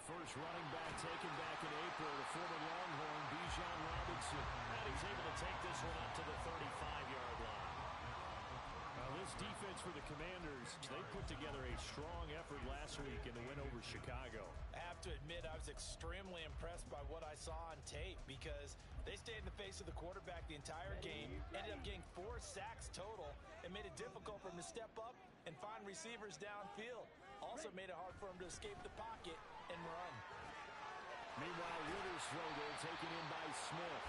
first running back taken back in April, the former Longhorn, Bijan Robinson. And he's able to take this one up to the 35-yard line. Now this defense for the Commanders, they put together a strong effort last week in the win over Chicago. I have to admit I was extremely impressed by what I saw on tape because they stayed in the face of the quarterback the entire game, ended up getting 4 sacks total, and made it difficult for him to step up and find receivers downfield. Also made it hard for him to escape the pocket and run. Meanwhile, Ritter's throw there taken in by Smith.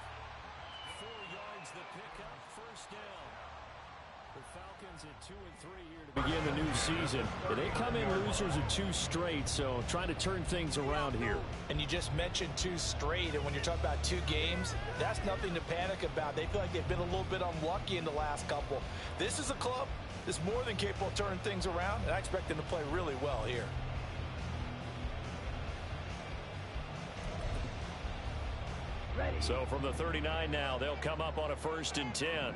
4 yards the pickup, first down. The Falcons at 2-3 here to begin the new season. They come in losers of 2 straight, so trying to turn things around here. And you just mentioned 2 straight, and when you're talking about 2 games, that's nothing to panic about. They feel like they've been a little bit unlucky in the last couple. This is a club that's more than capable of turning things around, and I expect them to play really well here. So from the 39 now, they'll come up on a 1st and 10.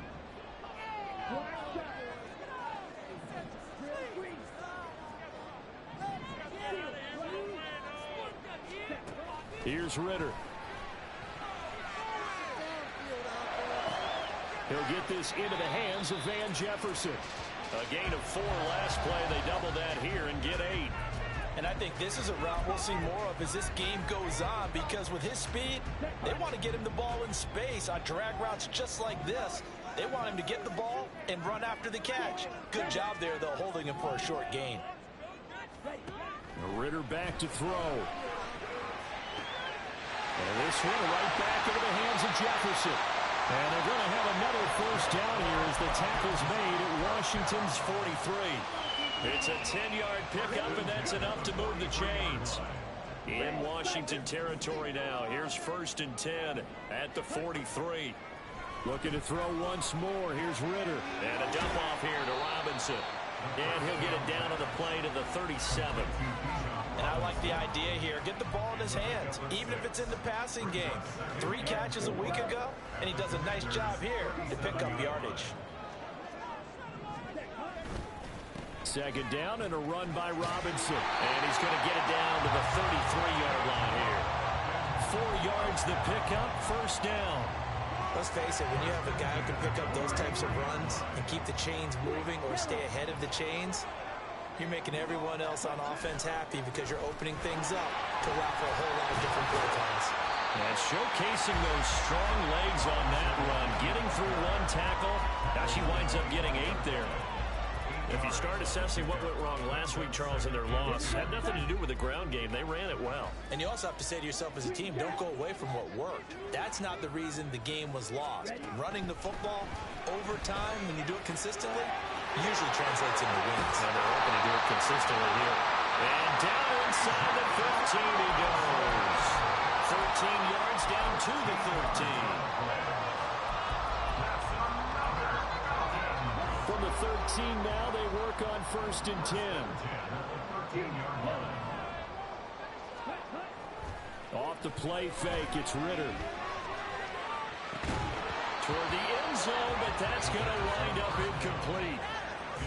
Here's Ritter. He'll get this into the hands of Van Jefferson. A gain of 4 last play. They double that here and get 8. And I think this is a route we'll see more of as this game goes on, because with his speed, they want to get him the ball in space on drag routes just like this. They want him to get the ball and run after the catch. Good job there, though, holding him for a short gain. Ritter back to throw. And this one right back into the hands of Jefferson. And they're going to have another first down here as the tackle's made at Washington's 43. It's a 10-yard pickup, and that's enough to move the chains. In Washington territory now. Here's 1st and 10 at the 43. Looking to throw once more. Here's Ritter. And a dump off here to Robinson. And he'll get it down to the play to the 37. And I like the idea here. Get the ball in his hands, even if it's in the passing game. 3 catches a week ago, and he does a nice job here to pick up yardage. 2nd down and a run by Robinson. And he's going to get it down to the 33-yard line here. 4 yards the pickup, 1st down. Let's face it, when you have a guy who can pick up those types of runs and keep the chains moving or stay ahead of the chains, you're making everyone else on offense happy because you're opening things up to allow for a whole lot of different play calls. And showcasing those strong legs on that run, getting through 1 tackle. Now she winds up getting 8 there. If you start assessing what went wrong last week, Charles, in their loss, had nothing to do with the ground game. They ran it well. And you also have to say to yourself as a team, don't go away from what worked. That's not the reason the game was lost. Running the football over time, when you do it consistently, usually translates into wins. And they're hoping to do it consistently here. And down inside the 15 he goes. 13 yards down to the 13. From the 13 now, they work on 1st and 10. Off the play fake, it's Ritter. Toward the end zone, but that's going to wind up incomplete.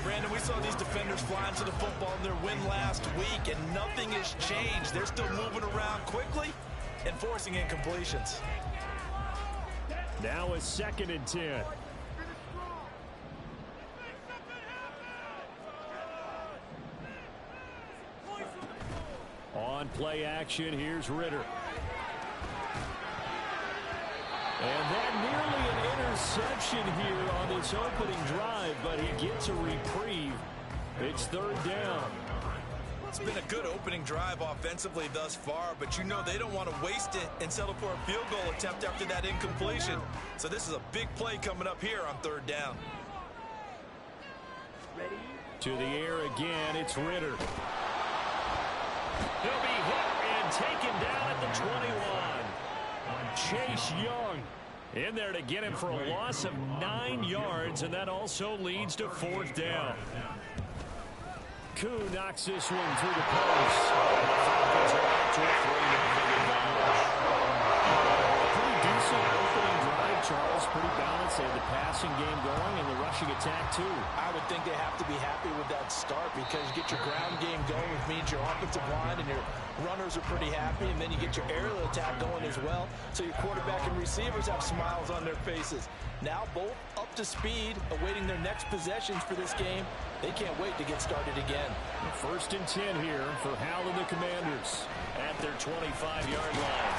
Brandon, we saw these defenders flying to the football in their win last week, and nothing has changed. They're still moving around quickly and forcing incompletions. Now a 2nd and 10. On play action, here's Ritter. And that nearly an interception here on this opening drive, but he gets a reprieve. It's 3rd down. It's been a good opening drive offensively thus far, but you know they don't want to waste it and settle for a field goal attempt after that incompletion. So this is a big play coming up here on 3rd down. Ready? To the air again, it's Ritter. He'll be hit and taken down at the 21. Chase Young in there to get him for a loss of 9 yards, and that also leads to 4th down. Koo knocks this one through the post. Falcons are out to a 3-0 advantage. Pretty decent opening drive, Charles, pretty balanced. They have the passing game going and the rushing attack, too. I would think they have to be happy with that start because you get your ground game going, which means your offensive line and your runners are pretty happy, and then you get your aerial attack going as well, so your quarterback and receivers have smiles on their faces. Now both up to speed, awaiting their next possessions for this game. They can't wait to get started again. 1st and 10 here for Hal and the Commanders at their 25-yard line.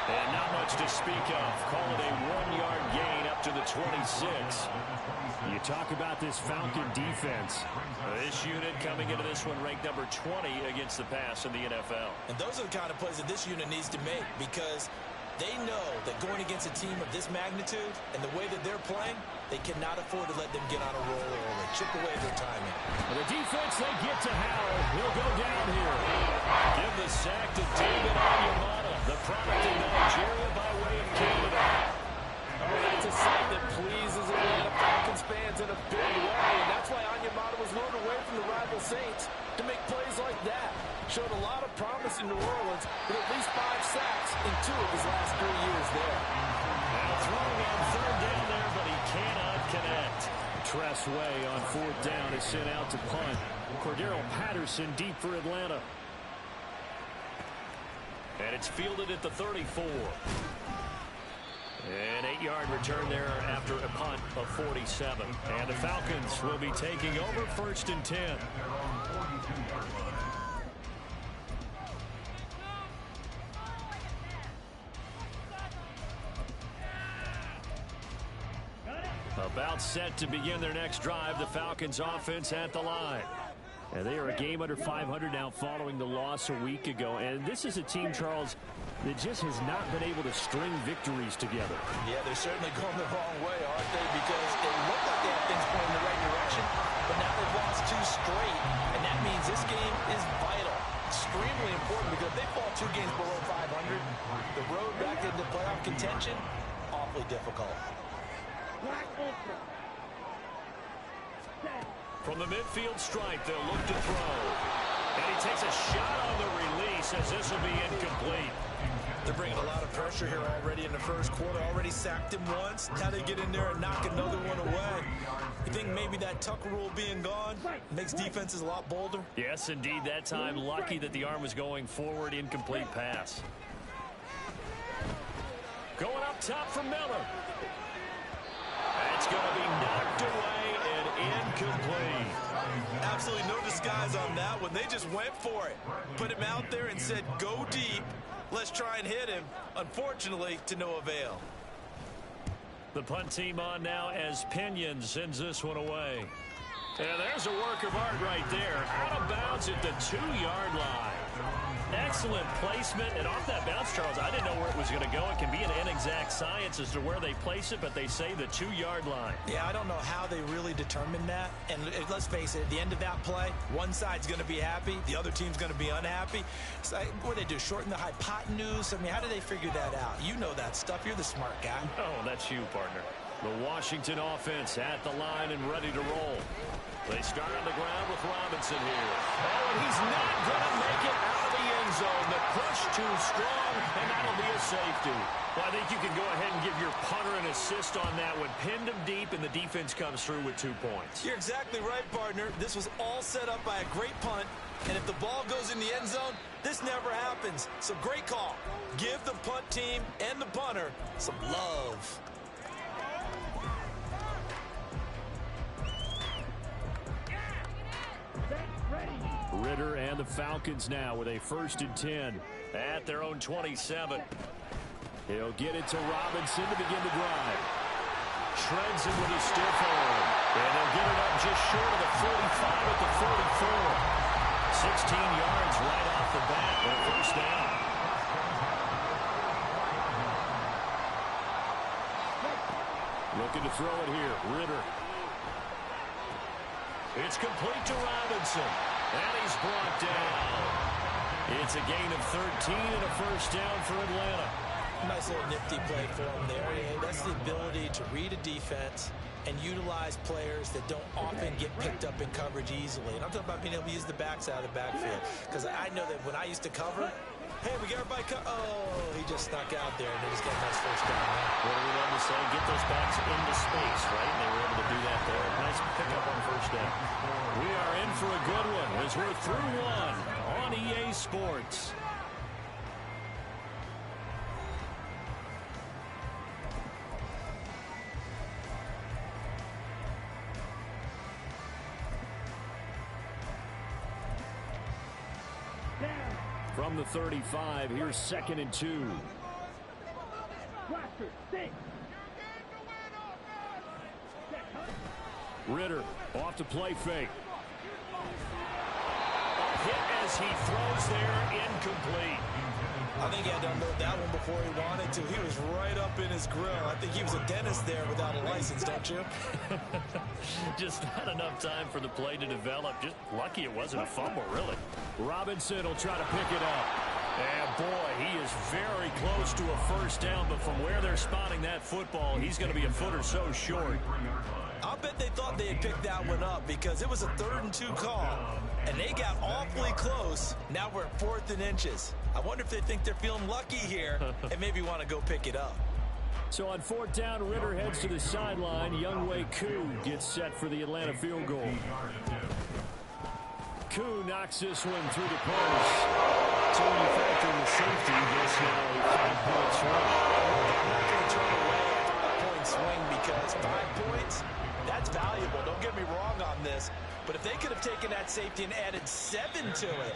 And not much to speak of. Call it a 1-yard gain up to the 26. You talk about this Falcon defense. This unit coming into this one ranked number 20 against the pass in the NFL. And those are the kind of plays that this unit needs to make because they know that going against a team of this magnitude and the way that they're playing, they cannot afford to let them get on a roll early. Chip away their timing. Well, the defense, they get to Howell. He'll go down here. Give the sack to David Onyemata, the product of Nigeria by way of Canada. Oh, that's a sight that pleases Atlanta Falcons fans in a big way. And that's why Onyemata was lured away from the rival Saints to make plays like that. Showed a lot of promise in New Orleans with at least 5 sacks in 2 of his last 3 years there. Now throwing on 3rd down there, but he cannot connect. Tress Way on 4th down is sent out to punt. Cordero Patterson deep for Atlanta. And it's fielded at the 34. An 8-yard return there after a punt of 47. And the Falcons will be taking over 1st and 10. About set to begin their next drive, the Falcons offense at the line. And they are a game under 500 now following the loss a week ago. And this is a team, Charles, that just has not been able to string victories together. Yeah, they're certainly going the wrong way, aren't they? Because they look like they have things going in the right direction, but now they've lost 2 straight. And that means this game is vital, extremely important, because if they fall 2 games below 500, the road back into playoff contention, awfully difficult. From the midfield stripe, they'll look to throw. And he takes a shot on the release as this will be incomplete. They're bringing a lot of pressure here already in the first quarter. Already sacked him once. How they get in there and knock another one away. You think maybe that Tucker rule being gone makes defenses a lot bolder? Yes, indeed. That time, lucky that the arm was going forward. Incomplete pass. Going up top from Miller. That's going to be knocked away and incomplete. Absolutely no disguise on that one. They just went for it. Put him out there and said, go deep. Let's try and hit him. Unfortunately, to no avail. The punt team on now as Pinion sends this one away. And there's a work of art right there. Out of bounds at the 2-yard line. Excellent placement. And off that bounce, Charles, I didn't know where it was going to go. It can be an inexact science as to where they place it, but they say the 2-yard line. Yeah, I don't know how they really determined that. And let's face it, at the end of that play, one side's going to be happy, the other team's going to be unhappy. So what do they do, shorten the hypotenuse? I mean, how do they figure that out? You know that stuff. You're the smart guy. Oh, that's you, partner. The Washington offense at the line and ready to roll. They start on the ground with Robinson here. Oh, and he's not going to make it out of the end zone. The push too strong, and that'll be a safety. Well, I think you can go ahead and give your punter an assist on that one. Pinned him deep, and the defense comes through with 2 points. You're exactly right, partner. This was all set up by a great punt, and if the ball goes in the end zone, this never happens. So great call. Give the punt team and the punter some love. Ritter and the Falcons now with a 1st and 10 at their own 27. He'll get it to Robinson to begin the drive. Shreds him with a stiff arm. And they'll get it up just short of the 45 at the 44. 16 yards right off the bat with a 1st down. Looking to throw it here. Ritter. It's complete to Robinson. And he's brought down. It's a gain of 13 and a 1st down for Atlanta. Nice little nifty play for him there. That's the ability to read a defense and utilize players that don't often get picked up in coverage easily. And I'm talking about being able to use the backside of the backfield. Because I know that when I used to cover, Hey, we got everybody cut. Oh, he just snuck out there, and they just got a nice first down. What do we love to say? Get those backs into space, right? And they were able to do that there. Nice pickup on first down. We are in for a good one as we're through one on EA Sports. From the 35, here's 2nd and 2. Ritter off to play fake. A hit as he throws there, incomplete. I think he had to unload that one before he wanted to. He was right up in his grill. I think he was a dentist there without a license, don't you? Just not enough time for the play to develop. Just lucky it wasn't a fumble, really. Robinson will try to pick it up. And boy, he is very close to a first down, but from where they're spotting that football, he's going to be a foot or so short. I'll bet they thought they had picked that one up because it was a 3rd and 2 call, and they got awfully close. Now we're at 4th and inches. I wonder if they think they're feeling lucky here and maybe want to go pick it up. So on 4th down, Ritter heads to the sideline. Younghoe Koo gets set for the Atlanta field goal. Koo knocks this one through the post. So when you factor in the safety, this now a 5-point swing. I'm not going to turn away a 5-point swing because 5 points, that's valuable. Don't get me wrong on this. But if they could have taken that safety and added 7 to it,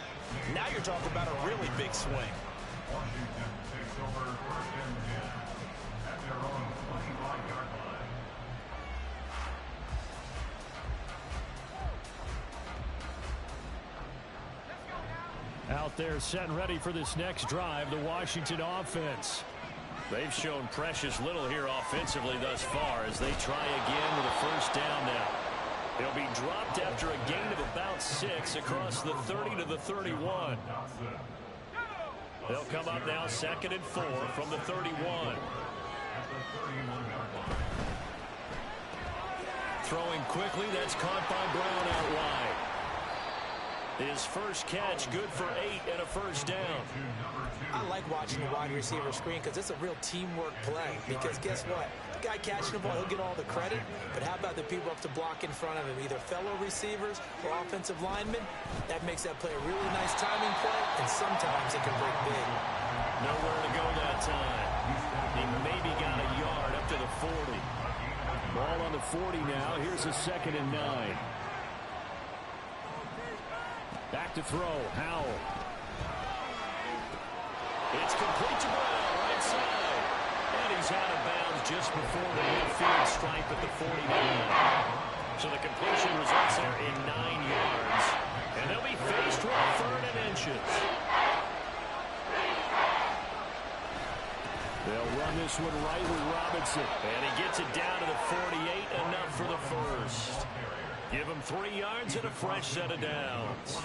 now you're talking about a really big swing. Washington takes over 1st and 10 at their own 25-yard line. Out there set and ready for this next drive, the Washington offense. They've shown precious little here offensively thus far as they try again with a first down now. They'll be dropped after a gain of about 6 across the 30 to the 31. They'll come up now 2nd and 4 from the 31. Throwing quickly, that's caught by Brown out wide. His first catch, good for 8 and a first down. I like watching the wide receiver screen because it's a real teamwork play. Because guess what? The guy catching the ball, he'll get all the credit. But how about the people up to block in front of him, either fellow receivers or offensive linemen? That makes that play a really nice timing play, and sometimes it can break big. Nowhere to go that time. He maybe got a yard up to the 40. Ball on the 40 now. Here's a 2nd and 9. Back to throw. Howell. It's complete to Brown, right side. And he's out of bounds just before the midfield stripe at the 49. So the completion results there in 9 yards. And they'll be faced with 3rd and inches. They'll run this one right with Robinson. And he gets it down to the 48, enough for the first. Give him 3 yards and a fresh set of downs.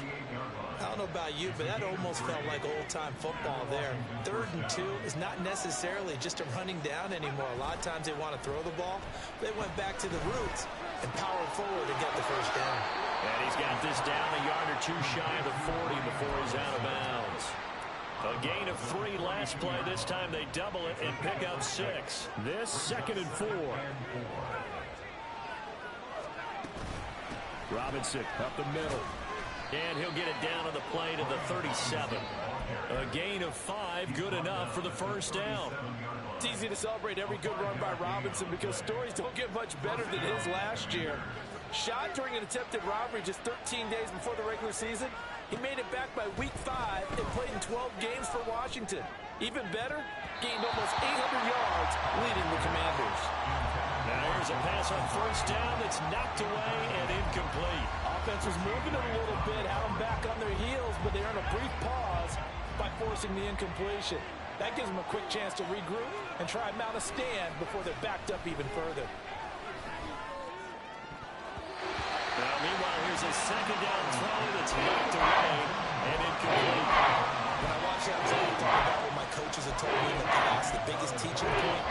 I don't know about you, but that almost felt like old-time football there. 3rd and 2 is not necessarily just a running down anymore. A lot of times they want to throw the ball. They went back to the roots and powered forward to get the first down. And he's got this down a yard or 2 shy of the 40 before he's out of bounds. A gain of 3 last play. This time they double it and pick up 6. This 2nd and 4. Robinson up the middle. And he'll get it down on the play to the 37. A gain of 5, good enough for the first down. It's easy to celebrate every good run by Robinson because stories don't get much better than his last year. Shot during an attempted robbery just 13 days before the regular season. He made it back by week 5 and played in 12 games for Washington. Even better, gained almost 800 yards leading the Commanders. Now here's a pass on first down that's knocked away and incomplete. Offense was moving it a little bit, had them back on their heels, but they earned a brief pause by forcing the incompletion. That gives them a quick chance to regroup and try and mount a stand before they're backed up even further. Now, meanwhile, here's a 2nd down throw that's knocked away and incomplete. When I watch that play, I thought about what my coaches have told me in the past. The biggest teaching point,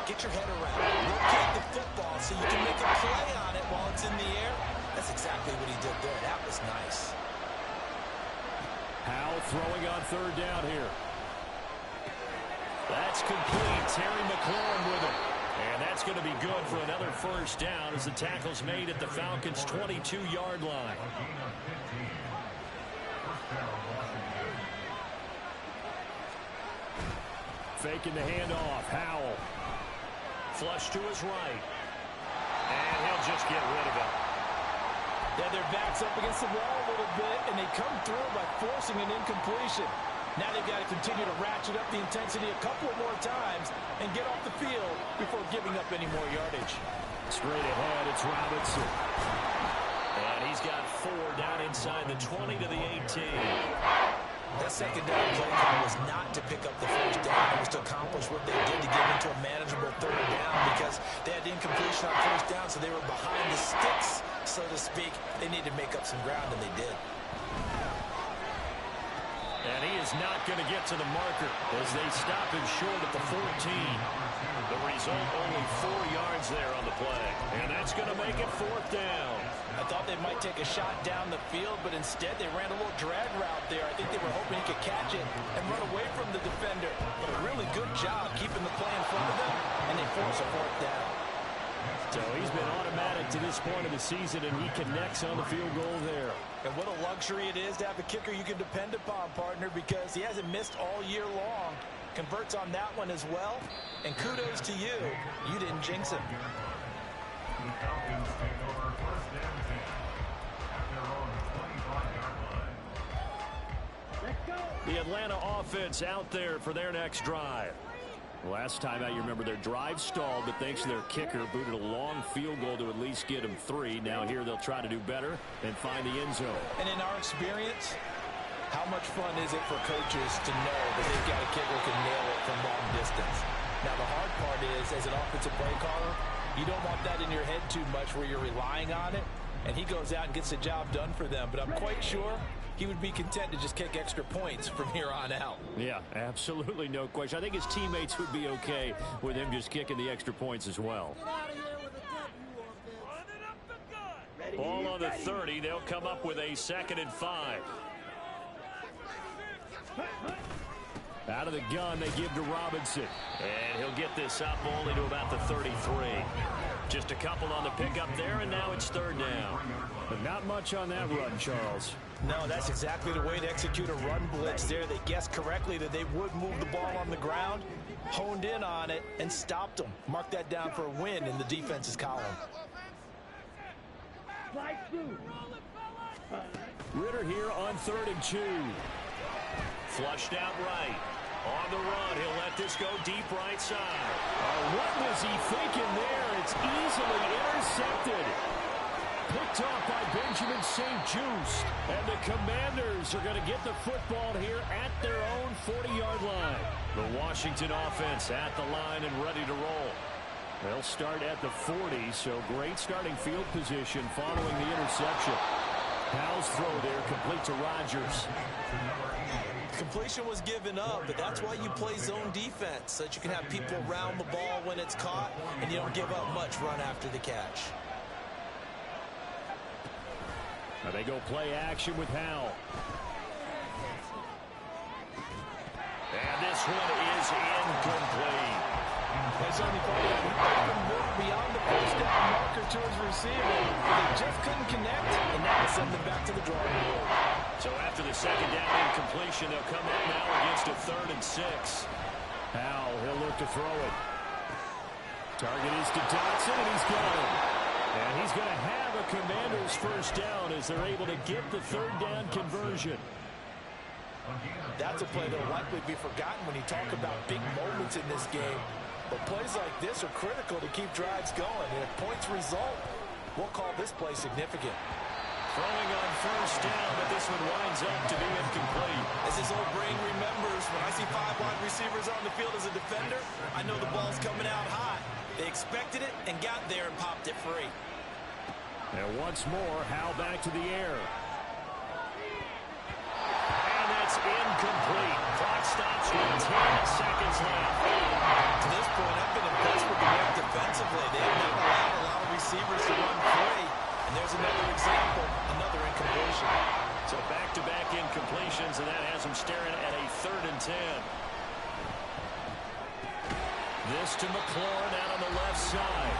get your head around it. Locate the football so you can make a play on it while it's in the air. That's exactly what he did there. That was nice. Howell throwing on 3rd down here. That's complete. Terry McLaurin with it. And that's going to be good for another first down as the tackle's made at the Falcons' 22-yard line. Faking the handoff. Howell. Flush to his right. And he'll just get rid of it. Yeah, their back's up against the wall a little bit, and they come through by forcing an incompletion. Now they've got to continue to ratchet up the intensity a couple more times and get off the field before giving up any more yardage. Straight ahead, it's Robinson. And he's got 4 down inside the 20 to the 18. That second down play call was not to pick up the first down. It was to accomplish what they did to get into a manageable third down because they had incompletion on first down, so they were behind the sticks, so to speak. They needed to make up some ground, and they did. And he is not going to get to the marker as they stop him short at the 14. The result, only 4 yards there on the play. And that's going to make it 4th down. I thought they might take a shot down the field, but instead they ran a little drag route there. I think they were hoping he could catch it and run away from the defender. But a really good job keeping the play in front of them, and they force a 4th down. So he's been automatic to this point of the season, and he connects on the field goal there. And what a luxury it is to have a kicker you can depend upon, partner, because he hasn't missed all year long. Converts on that one as well. And kudos to you. You didn't jinx him. The Falcons take over first and 10 at their own 25-yard line. The Atlanta offense out there for their next drive. Last time out, you remember their drive stalled, but thanks to their kicker, booted a long field goal to at least get them 3. Now here they'll try to do better and find the end zone. And in our experience, how much fun is it for coaches to know that they've got a kicker who can nail it from long distance? Now the hard part is, as an offensive play caller, you don't want that in your head too much where you're relying on it, and he goes out and gets the job done for them. But I'm quite sure he would be content to just kick extra points from here on out. Yeah, absolutely no question. I think his teammates would be okay with him just kicking the extra points as well. Ball on the 30. They'll come up with a 2nd and 5. Out of the gun, they give to Robinson. And he'll get this up only to about the 33. Just a couple on the pickup there, and now it's 3rd down. But not much on that run, Charles. No, that's exactly the way to execute a run blitz there. They guessed correctly that they would move the ball on the ground, honed in on it, and stopped them. Mark that down for a win in the defense's column. Ritter here on 3rd and 2. Flushed out right. On the run, he'll let this go deep right side. What was he thinking there? It's easily intercepted. Picked off by Benjamin St-Juste. And the Commanders are going to get the football here at their own 40-yard line. The Washington offense at the line and ready to roll. They'll start at the 40, so great starting field position following the interception. Powell's throw there complete to Rodgers. Completion was given up, but that's why you play zone defense, so that you can have people around the ball when it's caught, and you don't give up much run after the catch. Now they go play action with Howell. And this one is incomplete. That's only part of the open move beyond the first down marker to his receiver. They just couldn't connect, and now they send them back to the drawing board. So after the 2nd down incompletion, they'll come up now against a 3rd and 6. Howell, he'll look to throw it. Target is to Dotson, and he's got him. And he's going to have a Commander's first down as they're able to get the 3rd down conversion. That's a play that'll likely be forgotten when you talk about big moments in this game. But plays like this are critical to keep drives going. And if points result, we'll call this play significant. Throwing on first down, but this one winds up to be incomplete. As his old brain remembers, when I see 5 wide receivers on the field as a defender, I know the ball's coming out hot. They expected it and got there and popped it free. And once more, Howell back to the air. And that's incomplete. Clock stops with 10 seconds left. To this point, I've been impressed with the work defensively. They have not allowed a lot of receivers to run free. And there's another example, another incompletion. So back-to-back incompletions, and that has them staring at a 3rd and 10. This to McLaurin out on the left side.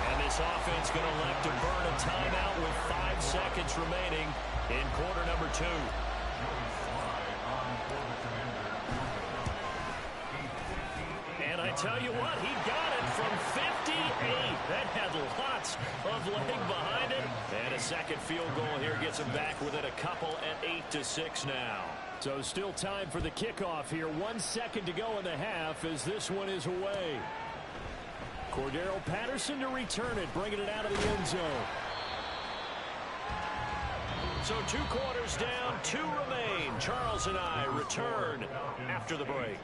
And this offense going to elect to burn a timeout with 5 seconds remaining in quarter number 2. And I tell you what, he got it from 58. That had lots of leg behind it. And a second field goal here gets him back within a couple at 8-6 now. So still time for the kickoff here. 1 second to go in the half as this one is away. Cordero Patterson to return it, bringing it out of the end zone. So 2 quarters down, 2 remain. Charles and I return after the break.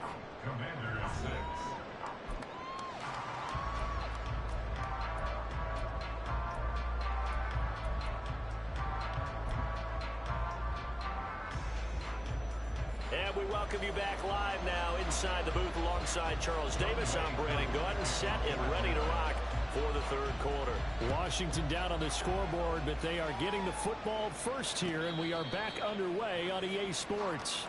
Commanders 6. And we welcome you back live now inside the booth alongside Charles Davis. I'm Brandon Gaudin, set and ready to rock for the 3rd quarter. Washington down on the scoreboard, but they are getting the football first here, and we are back underway on EA Sports.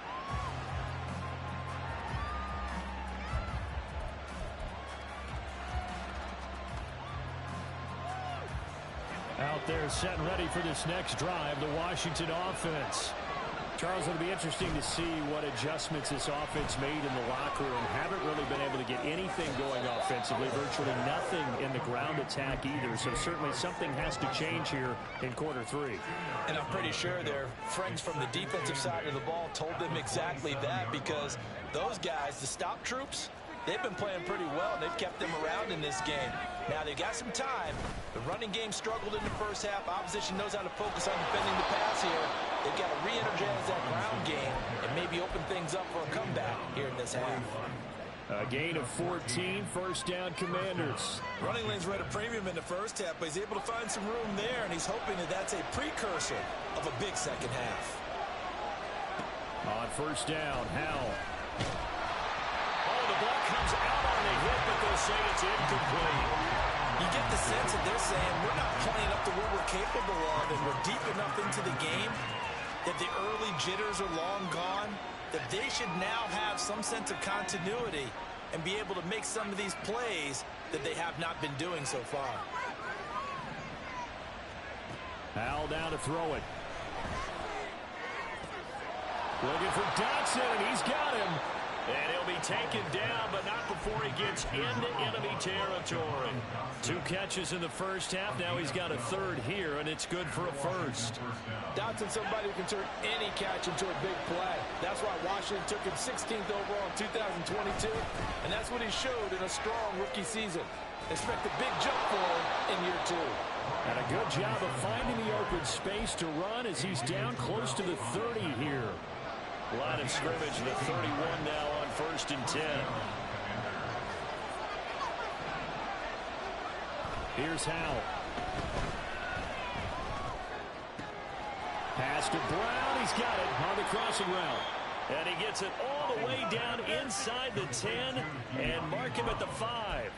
Out there set and ready for this next drive, the Washington offense. Charles, it'll be interesting to see what adjustments this offense made in the locker room. Haven't really been able to get anything going offensively, virtually nothing in the ground attack either. So certainly something has to change here in quarter 3. And I'm pretty sure their friends from the defensive side of the ball told them exactly that, because those guys, the stop troops, they've been playing pretty well. They've kept them around in this game. Now, they got some time. The running game struggled in the first half. Opposition knows how to focus on defending the pass here. They've got to re-energize that ground game and maybe open things up for a comeback here in this half. A gain of 14, first down Commanders. Running lanes were at a premium in the first half, but he's able to find some room there, and he's hoping that that's a precursor of a big second half. On first down, Howell. The ball comes out on the hit, but they'll say it's incomplete. You get the sense that they're saying we're not playing up to what we're capable of, and we're deep enough into the game that the early jitters are long gone, that they should now have some sense of continuity and be able to make some of these plays that they have not been doing so far. Howell down to throw it. Looking for Dotson, and he's got him. And he'll be taken down, but not before he gets into enemy territory. 2 catches in the first half. Now he's got a 3rd here, and it's good for a first. Dotson's somebody who can turn any catch into a big play. That's why Washington took him 16th overall in 2022, and that's what he showed in a strong rookie season. Expect a big jump for him in year 2. And a good job of finding the open space to run as he's down close to the 30 here. Line of scrimmage, the 31 now on 1st and 10. Here's Howell. Pass to Brown. He's got it on the crossing route. And he gets it all the way down inside the 10 and mark him at the 5.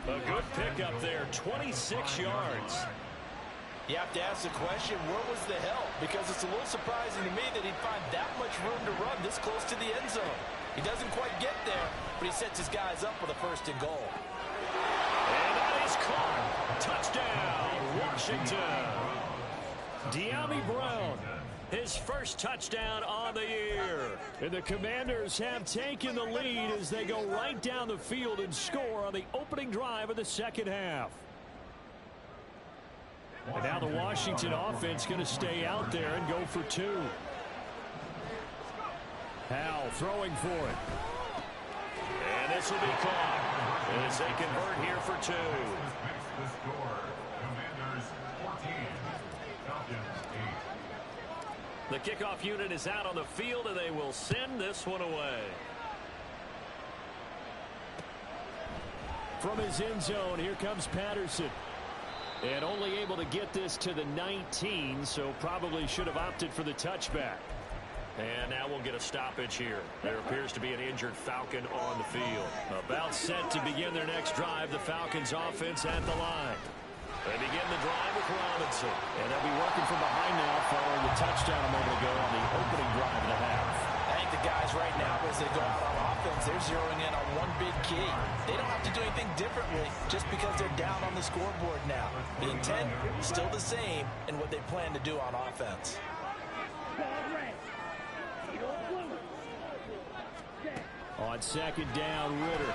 A good pickup there, 26 yards. You have to ask the question, where was the help? Because it's a little surprising to me that he'd find that much room to run this close to the end zone. He doesn't quite get there, but he sets his guys up with a 1st and goal. And that is caught. Touchdown, Washington. Dyami Brown, his first touchdown on the year. And the Commanders have taken the lead as they go right down the field and score on the opening drive of the second half. And now the Washington offense going to stay out there and go for 2. Howell throwing for it. And this will be caught as they convert here for 2. The score, Commanders 14, Falcons 8. The kickoff unit is out on the field, and they will send this one away. From his end zone, here comes Patterson. And only able to get this to the 19, so probably should have opted for the touchback. And now we'll get a stoppage here. There appears to be an injured Falcon on the field. About set to begin their next drive, the Falcons offense at the line. They begin the drive with Robinson. And they'll be working from behind now following the touchdown a moment ago on the opening drive of the half. I think the guys right now, as they go out on offense, they're zeroing in on one big key. They don't have to do anything differently just because they're down on the scoreboard now. The intent still the same in what they plan to do on offense. On second down, Ritter.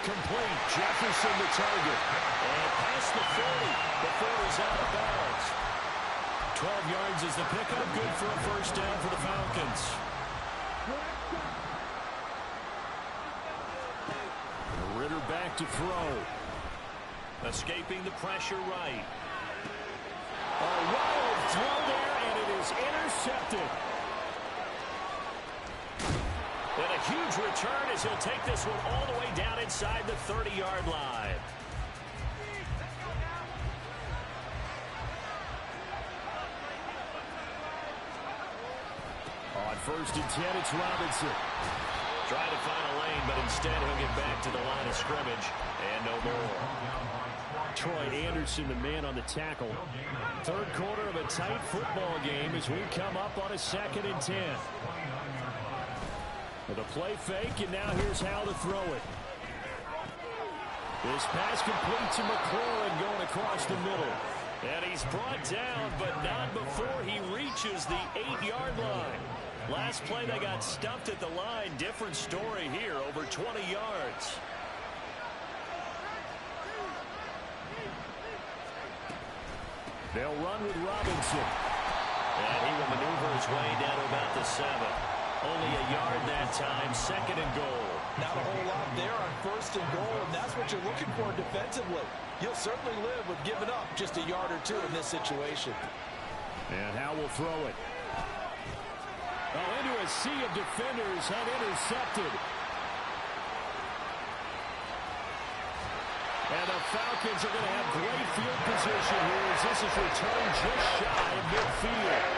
Complete. Jefferson the target. And past the 40 before he's out of bounds. 12 yards is the pickup. Good for a first down for the Falcons. Ritter back to throw. Escaping the pressure right. A wild throw there, and it is intercepted. And a huge return as he'll take this one all the way down inside the 30-yard line. On first and 10, it's Robinson. Trying to find a lane, but instead he'll get back to the line of scrimmage. And no more. Troy Anderson, the man on the tackle. Third quarter of a tight football game as we come up on a second and 10. With a play fake, and now here's how to throw it. This pass complete to McLaurin going across the middle. And he's brought down, but not before he reaches the 8-yard line. Last play, they got stuffed at the line. Different story here, over 20 yards. They'll run with Robinson. And he will maneuver his way down to about the 7. Only a yard that time, second and goal. Not a whole lot there on first and goal, and that's what you're looking for defensively. You'll certainly live with giving up just a yard or two in this situation. And Howe will throw it. Oh, into a sea of defenders and intercepted. And the Falcons are going to have great field position here as this is returned just shy of midfield.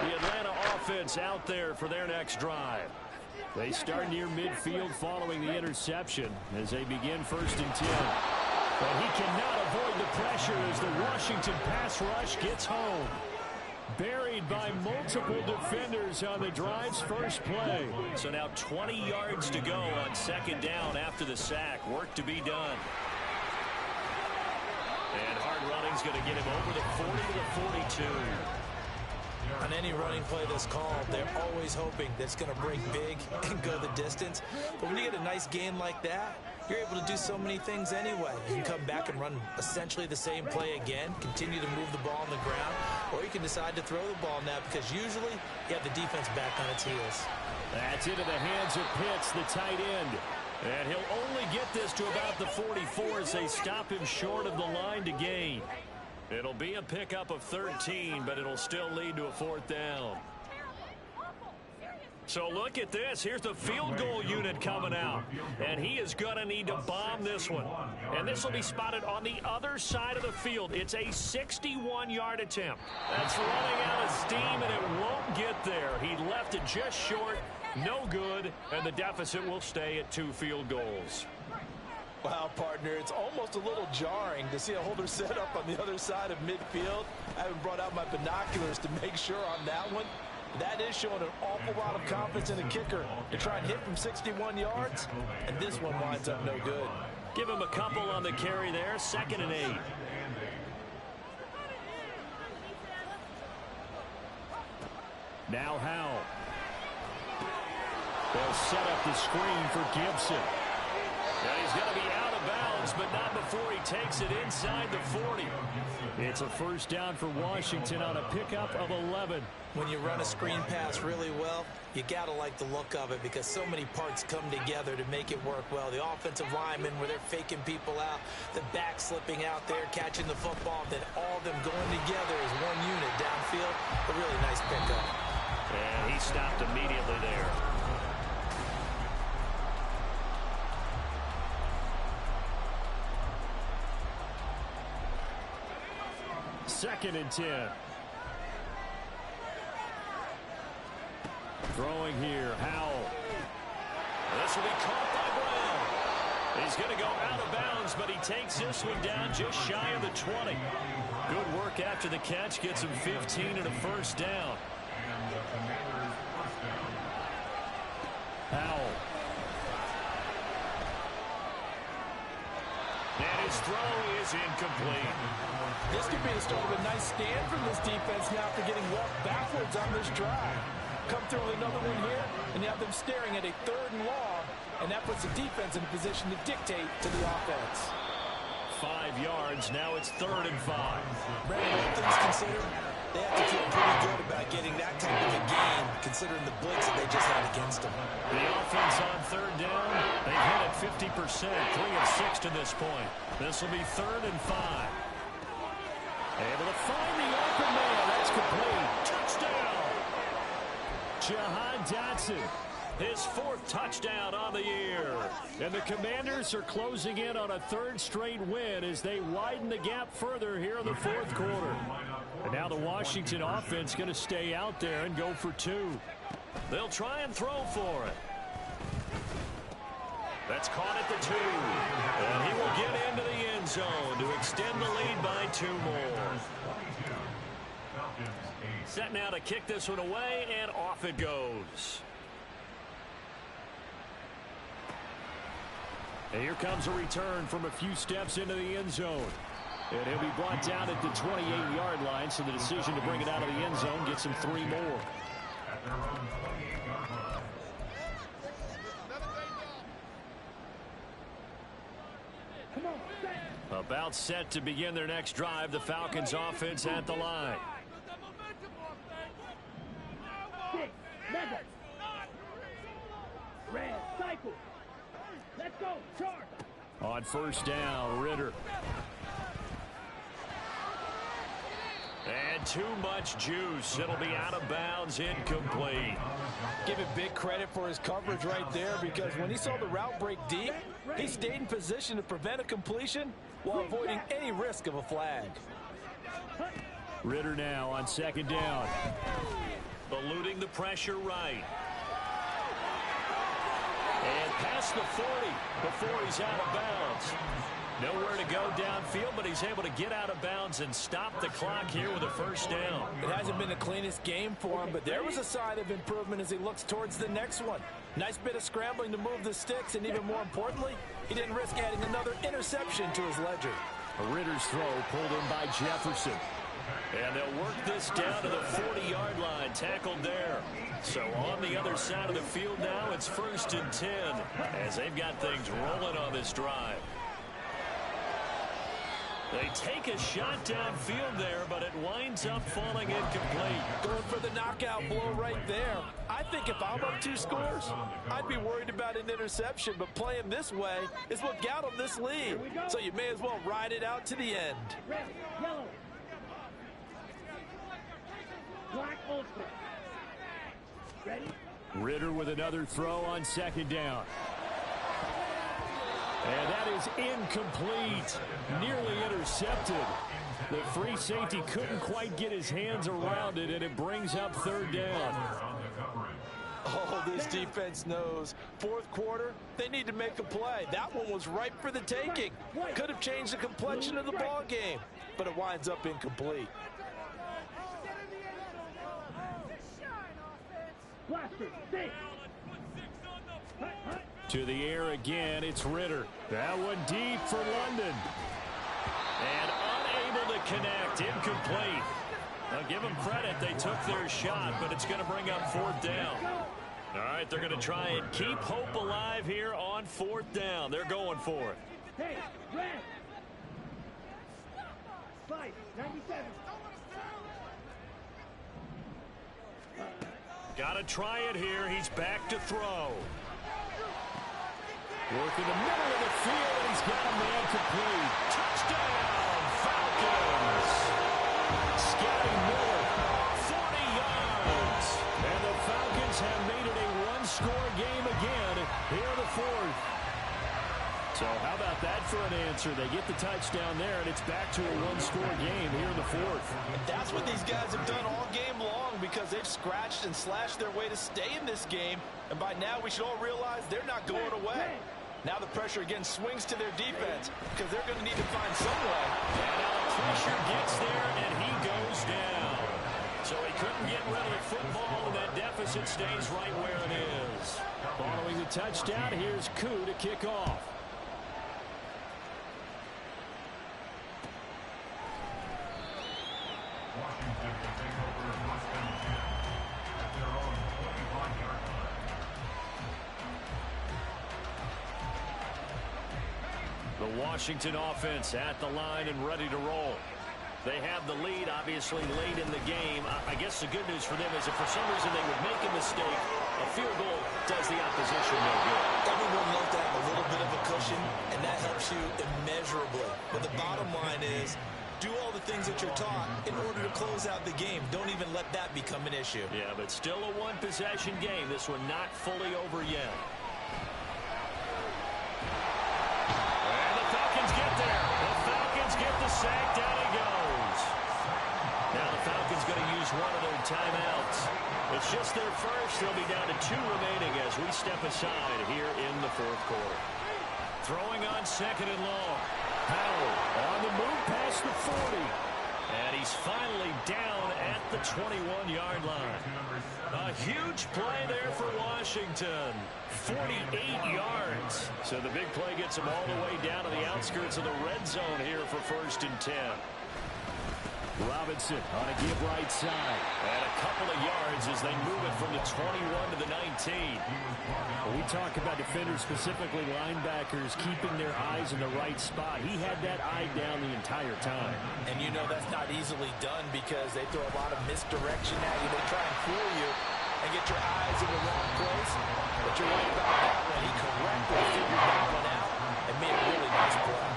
The Atlanta offense out there for their next drive. They start near midfield following the interception as they begin first and 10. But he cannot avoid the pressure as the Washington pass rush gets home. Buried by multiple defenders on the drive's first play. So now 20 yards to go on second down after the sack. Work to be done. And hard running's going to get him over the 40 to the 42. On any running play that's called, they're always hoping that it's going to break big and go the distance. But when you get a nice gain like that, you're able to do so many things anyway. You can come back and run essentially the same play again, continue to move the ball on the ground, or you can decide to throw the ball now because usually you have the defense back on its heels. That's into the hands of Pitts, the tight end. And he'll only get this to about the 44 as they stop him short of the line to gain. It'll be a pickup of 13, but it'll still lead to a fourth down. So look at this. Here's the field goal unit coming out. And he is going to need to bomb this one. And this will be spotted on the other side of the field. It's a 61-yard attempt. That's running out of steam, and it won't get there. He left it just short. No good. And the deficit will stay at 2 field goals. Wow, partner, it's almost a little jarring to see a holder set up on the other side of midfield. I haven't brought out my binoculars to make sure on that one. That is showing an awful lot of confidence in the kicker to try and hit from 61 yards, and this one winds up no good. Give him a couple on the carry there, 2nd and 8. Now Howe. They'll set up the screen for Gibson. And he's going to be out of bounds, but not before he takes it inside the 40. It's a first down for Washington on a pickup of 11. When you run a screen pass really well, you got to like the look of it because so many parts come together to make it work well. The offensive linemen where they're faking people out, the back slipping out there, catching the football, then all of them going together as one unit downfield. A really nice pickup. And he stopped immediately there. Second and 10. Throwing here, Howell. This will be caught by Brown. He's going to go out of bounds, but he takes this one down just shy of the 20. Good work after the catch. Gets him 15 and a first down. And the Commanders first down. Powell. And his throw is incomplete. This could be the start of a nice stand from this defense now after getting walked backwards on this drive. Come through with another one here, and you have them staring at a 3rd and long, and that puts the defense in a position to dictate to the offense. 5 yards. Now it's 3rd and 5. Brandon, all things considered, they have to feel pretty good about getting that type of a game, considering the blitz that they just had against them. The offense on 3rd down, they've hit it 50%, 3 of 6 to this point. This will be 3rd and 5. Able to find the open man. That's complete. Touchdown. Jahan Dotson, his 4th touchdown on the year. And the Commanders are closing in on a 3rd straight win as they widen the gap further here in the 4th quarter. And now the Washington offense going to stay out there and go for 2. They'll try and throw for it. That's caught at the 2. And he will get into the end zone to extend the lead by 2 more. Set now to kick this one away, and off it goes. And here comes a return from a few steps into the end zone. And he'll be brought down at the 28-yard line, so the decision to bring it out of the end zone gets him 3 more. At their own 28-yard line. About set to begin their next drive. The Falcons offense at the line. Red cycle. Let's go. Charge. On 1st down, Ritter. And too much juice. It'll be out of bounds, incomplete. Give him big credit for his coverage right there, because when he saw the route break deep, he stayed in position to prevent a completion while avoiding any risk of a flag. Ritter now on 2nd down. Eluding the pressure right. And past the 40 before he's out of bounds. Nowhere to go downfield, but he's able to get out of bounds and stop the clock here with a 1st down. It hasn't been the cleanest game for him, but there was a sign of improvement as he looks towards the next one. Nice bit of scrambling to move the sticks, and even more importantly, he didn't risk adding another interception to his ledger. A Ritter's throw pulled in by Jefferson. And they'll work this down to the 40-yard line, tackled there. So on the other side of the field now, it's 1st and 10 as they've got things rolling on this drive. They take a shot downfield there, but it winds up falling incomplete. Going for the knockout blow right there. I think if I'm up 2 scores, I'd be worried about an interception, but playing this way is what got them this lead. So you may as well ride it out to the end. Red, yellow. Black ultra. Ready? Ritter with another throw on 2nd down. And that is incomplete. Nearly intercepted. The free safety couldn't quite get his hands around it, and it brings up 3rd down. Oh, this defense knows. 4th quarter, they need to make a play. That one was ripe for the taking. Could have changed the complexion of the ball game, but it winds up incomplete. Blaster, stay. To the air again, it's Ritter. That one deep for London. And unable to connect, incomplete. Now give them credit, they took their shot, but it's going to bring up 4th down. All right, they're going to try and keep hope alive here on 4th down. They're going for it. Hey, red. 597. Got to try it here. He's back to throw. Work in the middle of the field, and he's got a man complete. Touchdown, Falcons! Scotty Miller, 40 yards. And the Falcons have made it a 1-score game again here in the 4th. So how about that for an answer? They get the touchdown there, and it's back to a 1-score game here in the 4th. That's what these guys have done all game long, because they've scratched and slashed their way to stay in this game. And by now, we should all realize they're not going away. Now the pressure again swings to their defense because they're going to need to find some way. And now the pressure gets there, and he goes down. So he couldn't get rid of the football, and that deficit stays right where it is. Following the touchdown, here's Koo to kick off. Washington will take over first and 10 at their own 21-yard line. The Washington offense at the line and ready to roll. They have the lead, obviously, late in the game. I guess the good news for them is if for some reason they would make a mistake, a field goal does the opposition no good. Everyone loves to have a little bit of a cushion, and that helps you immeasurably. But the bottom line is, do all the things that you're taught in order to close out the game. Don't even let that become an issue. Yeah, but still a one-possession game. This one not fully over yet. And the Falcons get there. The Falcons get the sack. Down he goes. Now the Falcons going to use one of their timeouts. It's just their first. They'll be down to 2 remaining as we step aside here in the fourth quarter. Throwing on second and long. Howard on the move past the 40. And he's finally down at the 21-yard line. A huge play there for Washington. 48 yards. So the big play gets them all the way down to the outskirts of the red zone here for first and 10. Robinson on a give right side. And a couple of yards as they move it from the 21 to the 19. When we talk about defenders, specifically linebackers, keeping their eyes in the right spot, he had that eye down the entire time. And you know that's not easily done because they throw a lot of misdirection at you. They try and fool you and get your eyes in the wrong place. But you're right about that one. He correctly figured that one out and made a really nice play.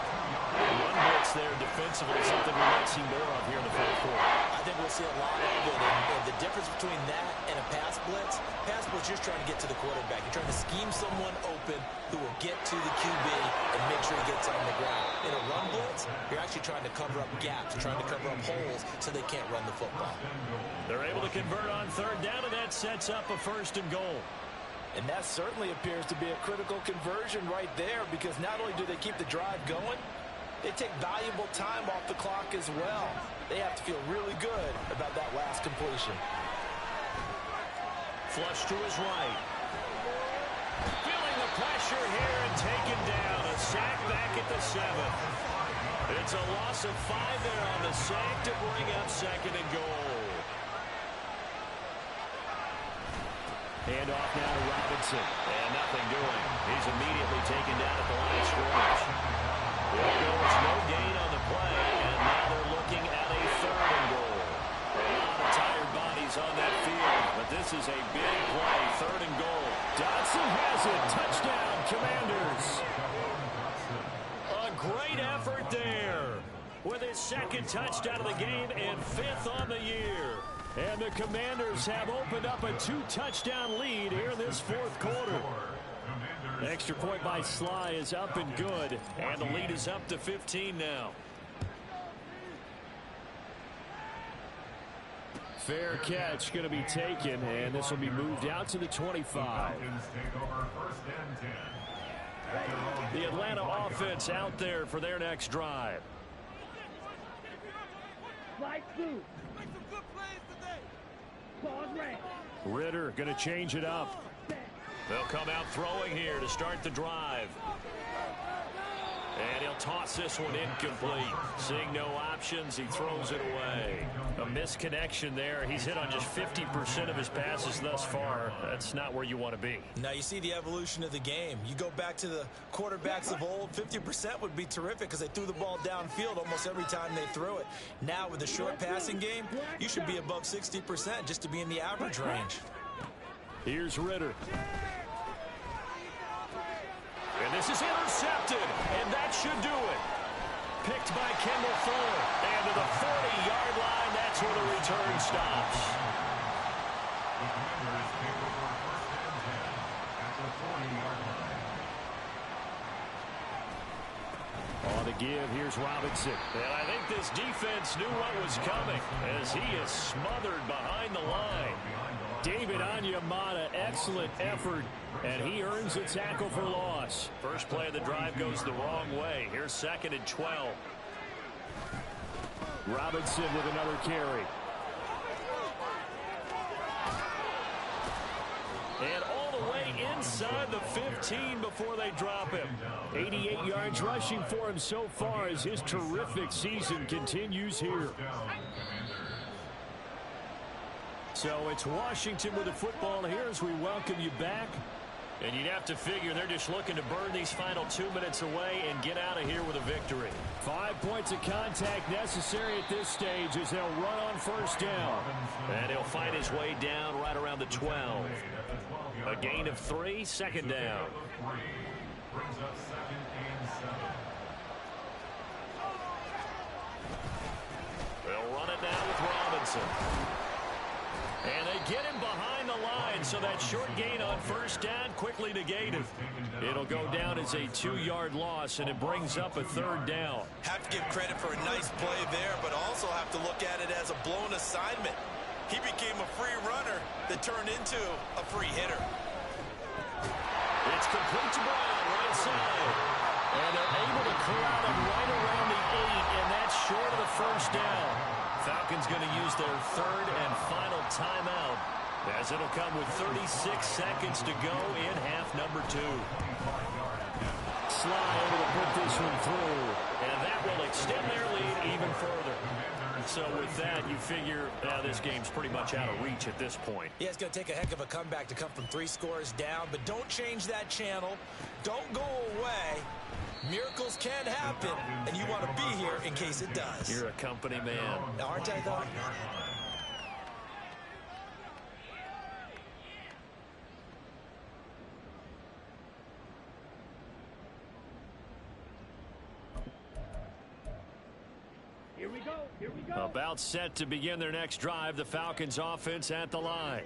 One blitz there defensively, something we might see more of here in the fourth quarter. I think we'll see a lot of it. And the difference between that and a pass blitz, you're just trying to get to the quarterback. You're trying to scheme someone open who will get to the QB and make sure he gets on the ground. In a run blitz, you're actually trying to cover up gaps, trying to cover up holes so they can't run the football. They're able to convert on third down, and that sets up a first and goal. And that certainly appears to be a critical conversion right there because not only do they keep the drive going, they take valuable time off the clock as well. They have to feel really good about that last completion. Flush to his right. Feeling the pressure here and taken down. A sack back at the 7. It's a loss of 5 there on the sack to bring up second and goal. Hand off now to Robinson. And nothing doing. He's immediately taken down at the line of scrimmage. There goes no gain on the play, and now they're looking at a third and goal. A lot of tired bodies on that field, but this is a big play, third and goal. Dotson has it, touchdown, Commanders. A great effort there with his second touchdown of the game and 5th on the year. And the Commanders have opened up a 2-touchdown lead here in this fourth quarter. Extra point by Sly is up and good, and the lead is up to 15 now. Fair catch going to be taken, and this will be moved out to the 25. The Atlanta offense out there for their next drive. Slide through. Pause red. Ritter going to change it up. They'll come out throwing here to start the drive. And he'll toss this one incomplete. Seeing no options, he throws it away. A misconnection there. He's hit on just 50% of his passes thus far. That's not where you want to be. Now you see the evolution of the game. You go back to the quarterbacks of old, 50% would be terrific because they threw the ball downfield almost every time they threw it. Now with the short passing game, you should be above 60% just to be in the average range. Here's Ritter. And this is intercepted, and that should do it. Picked by Kendall Fuller. And to the 40-yard line, that's where the return stops. The Commanders take over first and 10 at the 40-yard line. On the give, here's Robinson. And I think this defense knew what was coming as he is smothered behind the line. David Onyemata, excellent effort, and he earns a tackle for loss. First play of the drive goes the wrong way. Here's 2nd and 12. Robinson with another carry. And all the way inside the 15 before they drop him. 88 yards rushing for him so far as his terrific season continues here. So it's Washington with the football here as we welcome you back. And you'd have to figure they're just looking to burn these final 2 minutes away and get out of here with a victory. 5 points of contact necessary at this stage as they'll run on first down. And he'll find his way down right around the 12. A gain of 3, 2nd down. Brings up 2nd and 7. They'll run it now with Robinson. And they get him behind the line, so that short gain on first down quickly negated. It'll go down as a 2-yard loss, and it brings up a 3rd down. Have to give credit for a nice play there, but also have to look at it as a blown assignment. He became a free runner that turned into a free hitter. It's complete to Brown, right side. And they're able to clear out him right around the 8, and that's short of the first down. Falcons going to use their 3rd and final timeout, as it'll come with 36 seconds to go in half number 2. Sly able to put this one through. And that will extend their lead even further. So with that, you figure this game's pretty much out of reach at this point. Yeah, it's going to take a heck of a comeback to come from 3 scores down, but don't change that channel. Don't go away. Miracles can happen, and you want to be here in case it does. You're a company man. Aren't I, though? Here we go. Here we go. About set to begin their next drive, the Falcons offense at the line.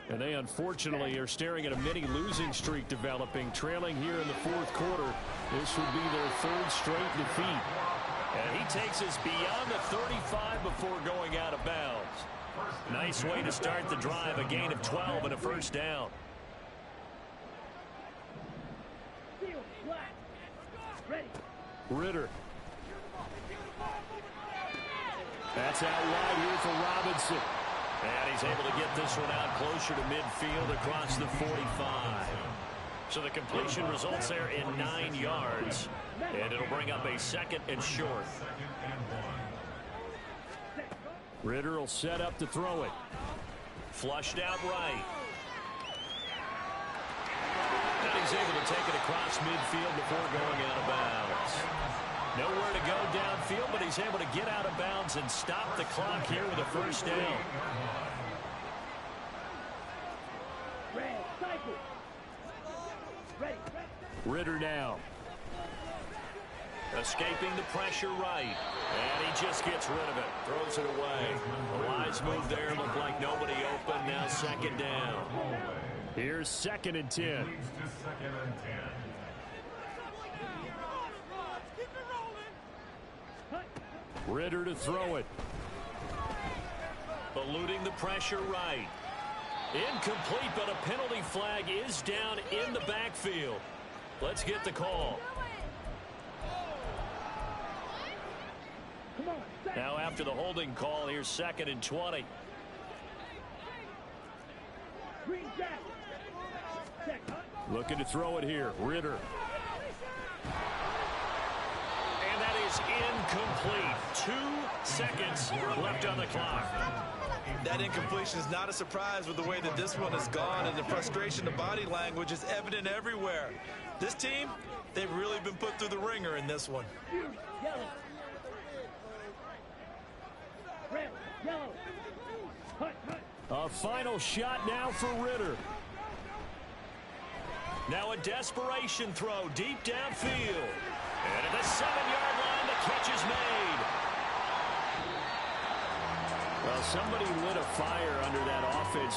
And they unfortunately are staring at a mini losing streak developing, trailing here in the 4th quarter. This would be their 3rd straight defeat. And he takes us beyond the 35 before going out of bounds. Nice way to start the drive, a gain of 12 and a first down. Ready. Ritter. That's out wide here for Robinson. And he's able to get this one out closer to midfield across the 45. So the completion results there in 9 yards. And it'll bring up a 2nd and short. Ritter will set up to throw it. Flushed out right. And he's able to take it across midfield before going out of bounds. Nowhere to go downfield, but he's able to get out of bounds and stop the clock here with a first down. Red, cycle. Ready. Ritter now. Escaping the pressure right. And he just gets rid of it. Throws it away. A wise move there. Looked like nobody open. Now 2nd down. Here's 2nd and 10. Leads to 2nd and 10. Ritter to throw it. Eluding the pressure right. Incomplete, but a penalty flag is down in the backfield. Let's get the call. Come on. Now after the holding call, here's 2nd and 20. Green jacket. Check. Looking to throw it here. Ritter. And that is incomplete. 2 seconds left on the clock. That incompletion is not a surprise with the way that this one has gone, and the frustration, the body language is evident everywhere. This team, they've really been put through the ringer in this one. Yellow. Red, yellow. Hut, hut. A final shot now for Ritter. Now a desperation throw deep downfield. And at the 7-yard line, the catch is made. Well, somebody lit a fire under that offense